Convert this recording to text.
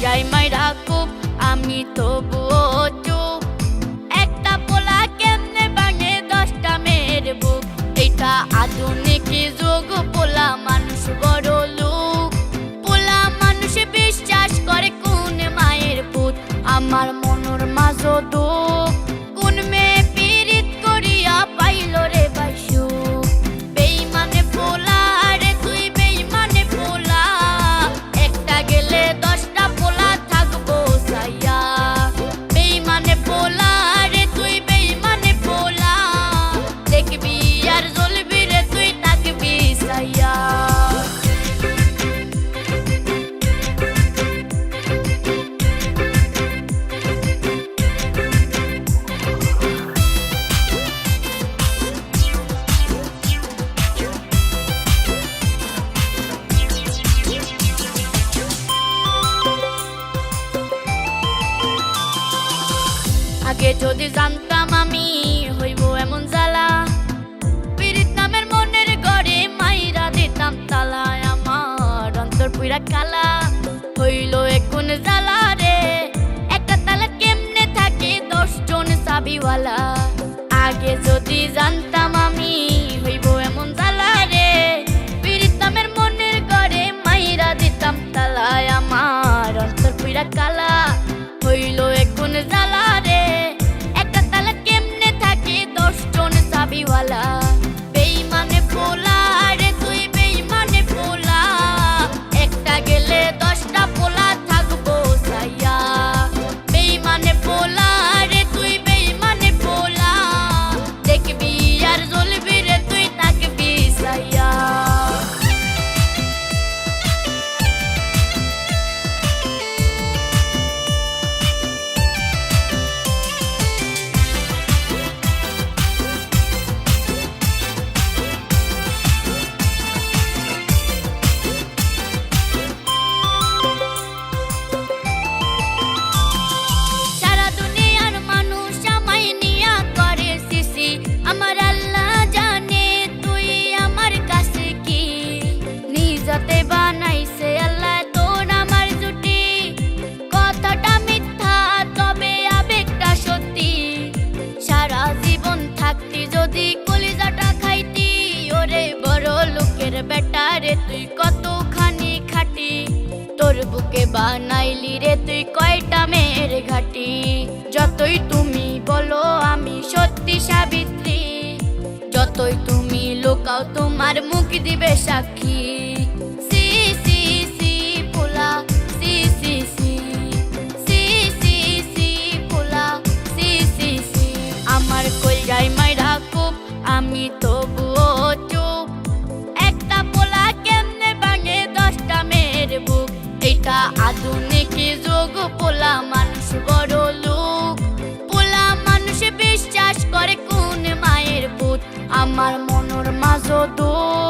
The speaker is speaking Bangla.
যাই মাইরা খুব আমি তবুও চুপ। একটা পোলা কেমনে ভাঙে 10টা মেয়ের বুক। এটা আধুনিক যুগ, পোলা মানুষ বড় লোক। পোলা মানুষ বিশ্বাস করে কোন মায়ের পুত। আমার মনের মাঝে দুঃখ, কোন মেয়ে পীড়িত করিয়া পাইল রে ভাই সুখ। বেইমানে পোলা রে তুই, বেইমানে পোলা। একটা গেলে 10টা পোলা থাকবো সাইয়া। বেইমানে পোলা রে তুই, বেইমানে পোলা। দেখবি আর জ্বলবি রে তুই, থাকবি সাইয়া। আগে যদি জানতাম আমি হইব এমন জ্বালা, পীড়িত নামের মনের ঘরে মাইরা দিতাম তালা। আমার অন্তর পুরা কালা হইল এখন জ্বালা রে। একটা তালা কেমনে থাকে 10 জন চাবিওয়ালা। আগে যদি জানতাম আমি হইব এমন জ্বালা রে, পীড়িত নামের মনের ঘরে মাইরা দিতাম তালা। আমার অন্তর পুরা কালা হইল এখন জ্বালা রে। একটা তালা কেমনে থাকে 10 জন চাবিওয়ালা। বেইমানে পোলা রে তুই, বেইমানে পোলা। একটা গেলে 10টা পোলা থাকবো সাইয়া। বেইমানে পোলা রে তুই, বেইমানে পোলা। দেখবি আর জ্বলবি রে তুই, থাকবি সাইয়া। সারা দুনিয়ার মানুষ আমায় নিয়া করে সিসি। আমার আল্লাহ জানে তুই আমার কাছে কি। নিজতে বানাইছে আল্লাহ তোর আমার জুটি। কথাটা মিথ্যা তবে আবেগটা সত্যি। সারা জীবন থাকতি যদি কলিজাটা খাইতি। ওরে বড় লোকের বেটা রে তুই কতখানি খাটি। তোর বুকে বানাইলি রে তুই কয়টা মেয়ের ঘাটি। যতই তুমি বলো আমি সত্যি সাবিত্রী। যতই তুমি লুকাও তোমার মুখ দিবে সাক্ষী। সি সি সি পোলা, সি সি সি। সি সি সি পোলা, সি সি সি। আমার কলজায় মাইরা খুব আমি তবুও চুপ। একটা পোলা কেমনে ভাঙে 10টা মেয়ের বুক। এটা আধুনিক যুগ, পোলা মানুষ বড় লোক। পোলা মানুষ বিশ্বাস করে কোন মায়ের পুত। আমার মনের মাঝে দুঃখ,